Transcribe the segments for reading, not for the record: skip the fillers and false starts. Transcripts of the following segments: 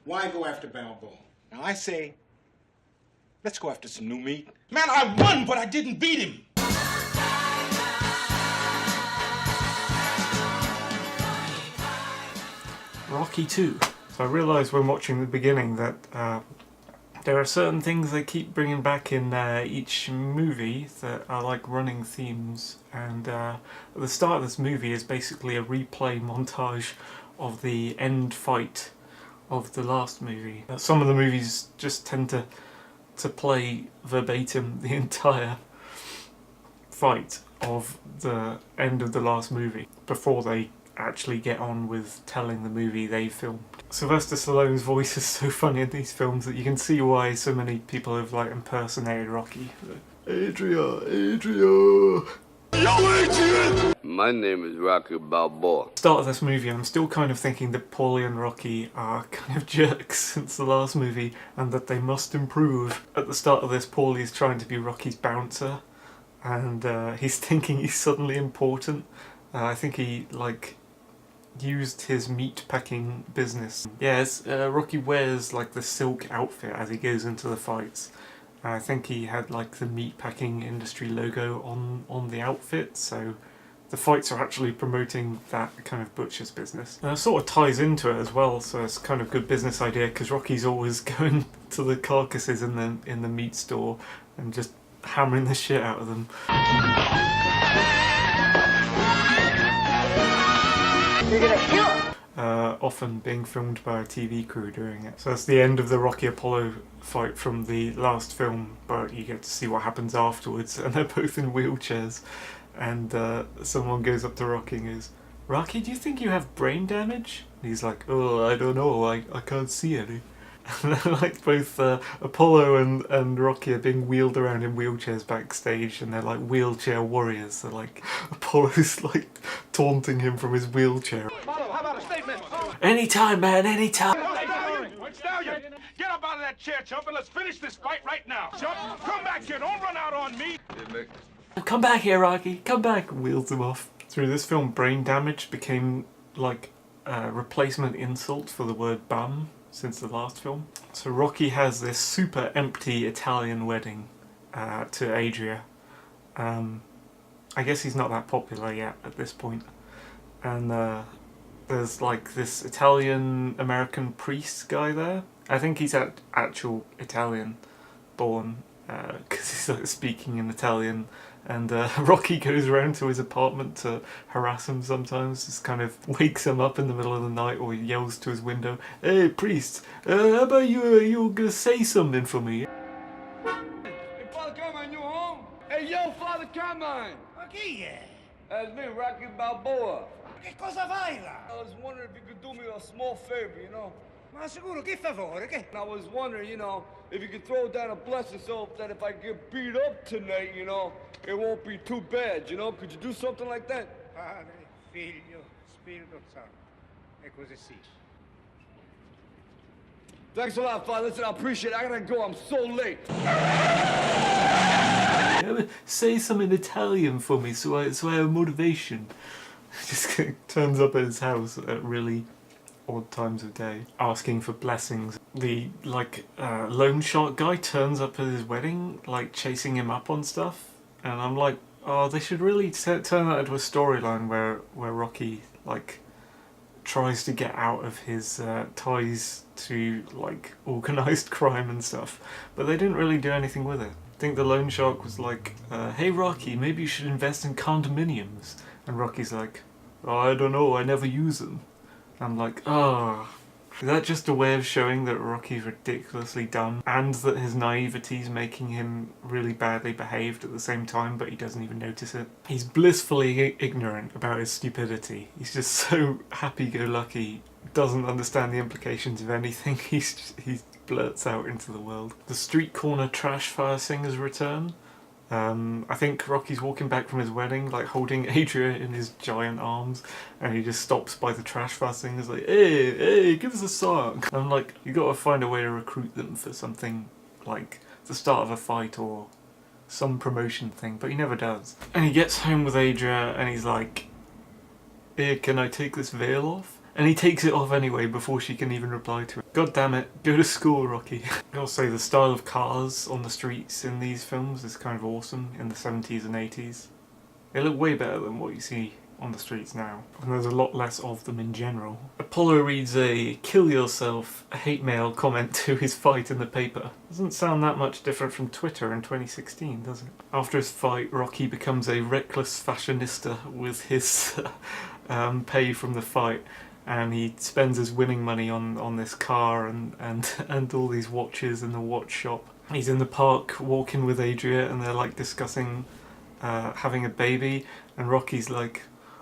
Why go after Balboa? Now I say, let's go after some new meat. Man, I won, but I didn't beat him. Rocky 2. So I realised when watching the beginning that there are certain things they keep bringing back in each movie that are like running themes, and at the start of this movie is basically a replay montage of the end fight of the last movie. Some of the movies just tend to play verbatim the entire fight of the end of the last movie before they actually get on with telling the movie they filmed. Sylvester Stallone's voice is so funny in these films that you can see why so many people have like impersonated Rocky. Adrian! My name is Rocky Balboa. At the start of this movie, I'm still kind of thinking that Paulie and Rocky are kind of jerks since the last movie and that they must improve. At the start of this, Paulie's trying to be Rocky's bouncer and he's thinking he's suddenly important. I think he like used his meat packing business. Yes, Rocky wears like the silk outfit as he goes into the fights. I think he had like the meat packing industry logo on the outfit, so the fights are actually promoting that kind of butcher's business. And it sort of ties into it as well, so it's kind of good business idea because Rocky's always going to the carcasses in the meat store and just hammering the shit out of them. You're gonna kill him! Often being filmed by a TV crew doing it. So that's the end of the Rocky Apollo fight from the last film, but you get to see what happens afterwards, and they're both in wheelchairs, and someone goes up to Rocky and goes, "Rocky, do you think you have brain damage?" And he's like, "Oh, I don't know, I can't see any." And then, like, both Apollo and Rocky are being wheeled around in wheelchairs backstage, and they're like wheelchair warriors. So like Apollo's like taunting him from his wheelchair. Apollo, how about a statement? Anytime, man, anytime. Stallion, get up out of that chair, Chump, and let's finish this fight right now. Chump, come back here, don't run out on me. Come back here, Rocky, come back. Wheels him off. Through this film, brain damage became like a replacement insult for the word bum since the last film. So Rocky has this super empty Italian wedding to Adria. I guess he's not that popular yet at this point. And there's like this Italian-American priest guy there. I think he's actual Italian born because he's like speaking in Italian. And Rocky goes around to his apartment to harass him sometimes, just kind of wakes him up in the middle of the night or yells to his window, "Hey priest, how about you gonna say something for me?" Hey, Father Carmine, you home? Hey, yo, Father Carmine! Ma chi è? That's me, Rocky Balboa. Che cosa fai là? I was wondering if you could do me a small favor, you know? Ma sicuro, che favore, che? I was wondering, you know, if you could throw down a blessing so that if I get beat up tonight, you know, it won't be too bad, you know? Could you do something like that? Padre, Figlio, Spirito Santo. E così sì. Thanks a lot, Father. Listen, I appreciate it. I gotta go. I'm so late. Say some in Italian for me so I have motivation. Just turns up at his house at really odd times of day, asking for blessings. The loan shark guy turns up at his wedding, like chasing him up on stuff, and I'm like, oh, they should really turn that into a storyline where Rocky like tries to get out of his ties to like organised crime and stuff, but they didn't really do anything with it. I think the loan shark was like, "Hey Rocky, maybe you should invest in condominiums," and Rocky's like, "Oh, I don't know, I never use them." I'm like, oh, is that just a way of showing that Rocky's ridiculously dumb and that his naivety's making him really badly behaved at the same time, but he doesn't even notice it? He's blissfully ignorant about his stupidity. He's just so happy-go-lucky, doesn't understand the implications of anything. He blurts out into the world. The street corner trash fire singer's return. I think Rocky's walking back from his wedding, like holding Adria in his giant arms, and he just stops by the trash fire singers like, hey, give us a song. I'm like, you gotta find a way to recruit them for something like the start of a fight or some promotion thing, but he never does. And he gets home with Adria and he's like, "Hey, can I take this veil off?" And he takes it off anyway before she can even reply to it. God damn it, go to school, Rocky. I'll say the style of cars on the streets in these films is kind of awesome in the 70s and 80s. They look way better than what you see on the streets now. And there's a lot less of them in general. Apollo reads a "kill yourself" hate mail comment to his fight in the paper. Doesn't sound that much different from Twitter in 2016, does it? After his fight, Rocky becomes a reckless fashionista with his pay from the fight. And he spends his winning money on this car and all these watches in the watch shop. He's in the park walking with Adria and they're like discussing having a baby, and Rocky's like,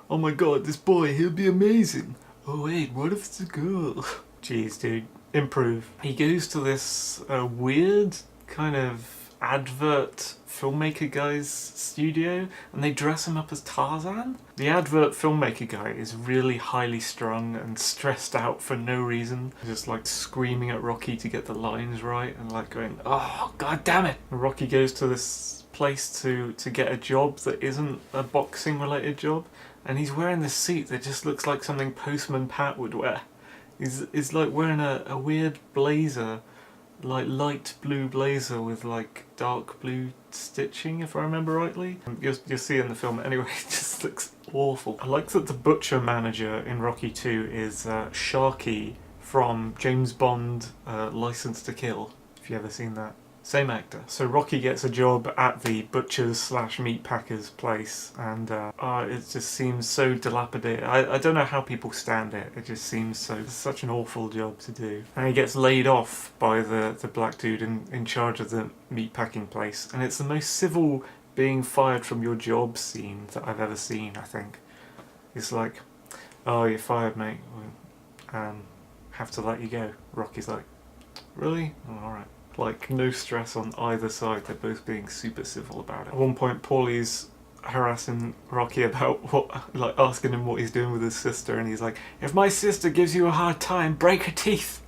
"Oh my god, this boy, he'll be amazing. Oh wait, what if it's a girl?" Jeez, dude, improve. He goes to this weird kind of advert filmmaker guy's studio and they dress him up as Tarzan. The advert filmmaker guy is really highly strung and stressed out for no reason, just like screaming at Rocky to get the lines right and like going, "Oh god damn it." And Rocky goes to this place to get a job that isn't a boxing related job, and he's wearing this suit that just looks like something Postman Pat would wear. He's like wearing a weird blazer, like light blue blazer with like dark blue stitching, if I remember rightly. You'll see in the film anyway. It just looks awful. I like that the butcher manager in Rocky 2 is Sharkey from James Bond License to Kill, if you've ever seen that. Same actor. So Rocky gets a job at the butcher's / meat packer's place, and it just seems so dilapidated. I don't know how people stand it. It just seems such an awful job to do. And he gets laid off by the black dude in charge of the meat packing place, and it's the most civil being fired from your job scene that I've ever seen, I think. It's like, "Oh, you're fired, mate. Have to let you go." Rocky's like, "Really? Oh, alright." Like, no stress on either side, they're both being super civil about it. At one point, Paulie's harassing Rocky about like asking him what he's doing with his sister, and he's like, "If my sister gives you a hard time, break her teeth."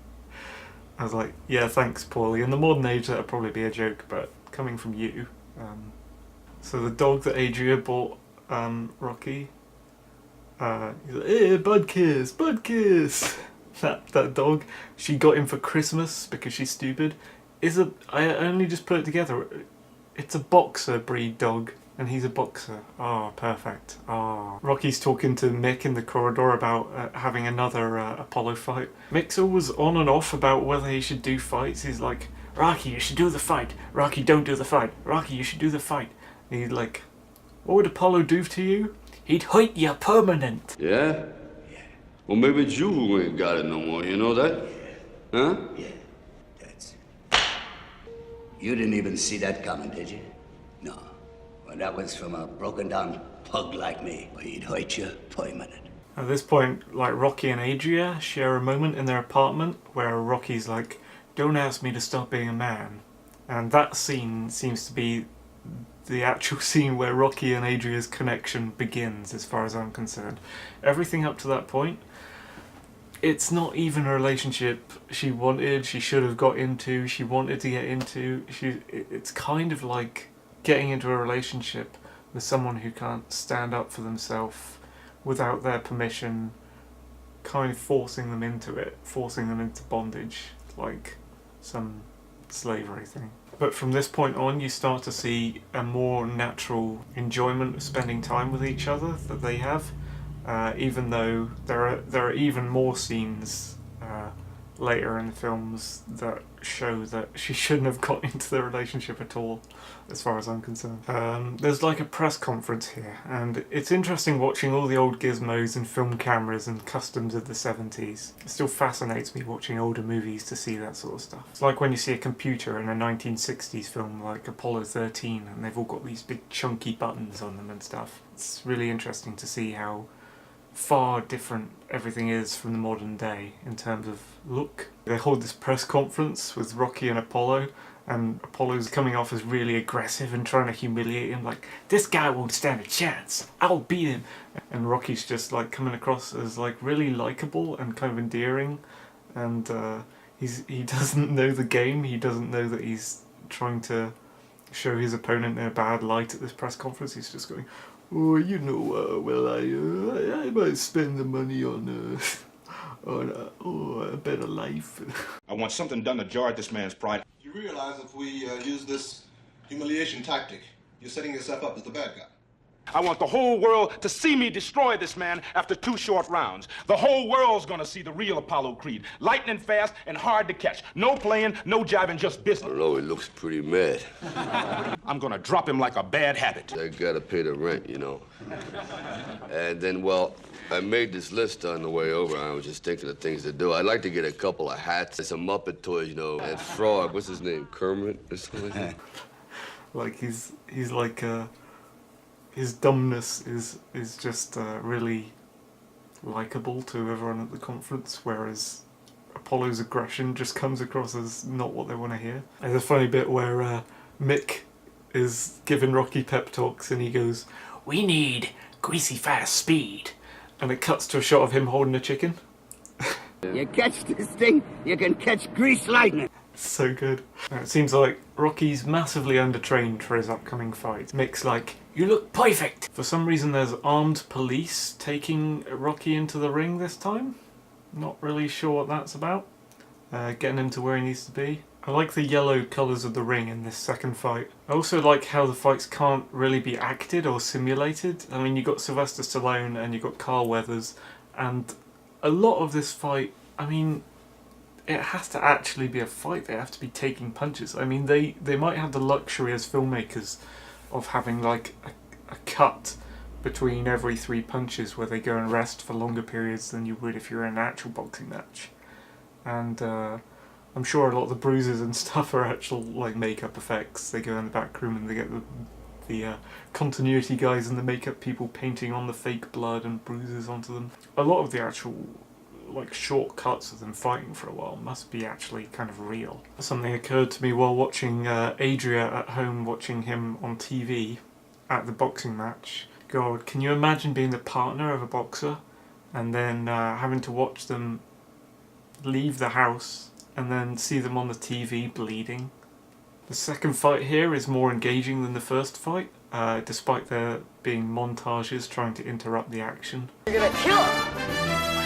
I was like, yeah, thanks, Paulie. In the modern age, that'd probably be a joke, but coming from you. So the dog that Adria bought Rocky, he's like, "Hey, Bud Kiss, Bud Kiss." That dog, she got him for Christmas because she's stupid. I only just put it together. It's a boxer breed dog, and he's a boxer. Oh, perfect. Oh. Rocky's talking to Mick in the corridor about having another Apollo fight. Mick's always on and off about whether he should do fights. He's like, "Rocky, you should do the fight. Rocky, don't do the fight. Rocky, you should do the fight." And he's like, "What would Apollo do to you?" "He'd hurt you permanent." Yeah? Well, maybe it's you who ain't got it no more, you know that? Huh? Yeah, that's it. You didn't even see that coming, did you? No. Well, that was from a broken-down pug like me. Well, he'd hurt you permanent. At this point, like, Rocky and Adria share a moment in their apartment where Rocky's like, "Don't ask me to stop being a man." And that scene seems to be the actual scene where Rocky and Adria's connection begins, as far as I'm concerned. Everything up to that point, it's not even a relationship she should have got into, she wanted to get into. It's kind of like getting into a relationship with someone who can't stand up for themselves without their permission, kind of forcing them into it, forcing them into bondage, like some slavery thing. But from this point on, you start to see a more natural enjoyment of spending time with each other that they have, even though there are even more scenes later in the films that show that she shouldn't have got into the relationship at all, as far as I'm concerned. There's like a press conference here, and it's interesting watching all the old gizmos and film cameras and customs of the 70s. It still fascinates me watching older movies to see that sort of stuff. It's like when you see a computer in a 1960s film like Apollo 13 and they've all got these big chunky buttons on them and stuff. It's really interesting to see how far different everything is from the modern day in terms of look. They hold this press conference with Rocky and Apollo, and Apollo's coming off as really aggressive and trying to humiliate him, like, "This guy won't stand a chance, I'll beat him." And Rocky's just like coming across as like really likeable and kind of endearing, and he doesn't know the game. He doesn't know that he's trying to show his opponent in a bad light at this press conference. He's just going, "Oh, you know, well, I might spend the money on a better life. I want something done to jar at this man's pride. You realize if we use this humiliation tactic, you're setting yourself up as the bad guy. I want the whole world to see me destroy this man after 2 short rounds. The whole world's gonna see the real Apollo Creed. Lightning fast and hard to catch. No playing, no jiving, just business. I don't know, he looks pretty mad. I'm gonna drop him like a bad habit. I gotta pay the rent, you know. And then, well, I made this list on the way over. I was just thinking of things to do. I'd like to get a couple of hats, some Muppet toys, you know, and Frog, what's his name, Kermit or something like that? Like he's like his dumbness is just really likable to everyone at the conference, whereas Apollo's aggression just comes across as not what they want to hear. There's a funny bit where Mick is giving Rocky pep talks and he goes, "We need greasy fast speed," and it cuts to a shot of him holding a chicken. You catch this thing, you can catch grease lightning. So good. It seems like Rocky's massively undertrained for his upcoming fight. Mick's like, "You look perfect!" For some reason there's armed police taking Rocky into the ring this time. Not really sure what that's about. Getting him to where he needs to be. I like the yellow colours of the ring in this second fight. I also like how the fights can't really be acted or simulated. I mean, you got Sylvester Stallone and you got Carl Weathers, and a lot of this fight, I mean, it has to actually be a fight. They have to be taking punches. I mean, they might have the luxury as filmmakers of having like a cut between every 3 punches where they go and rest for longer periods than you would if you're in an actual boxing match. And I'm sure a lot of the bruises and stuff are actual like makeup effects. They go in the back room and they get the continuity guys and the makeup people painting on the fake blood and bruises onto them. A lot of the actual like shortcuts of them fighting for a while must be actually kind of real. Something occurred to me while watching Adria at home, watching him on TV at the boxing match. God, can you imagine being the partner of a boxer and then having to watch them leave the house and then see them on the TV bleeding? The second fight here is more engaging than the first fight, despite there being montages trying to interrupt the action. You're gonna kill him!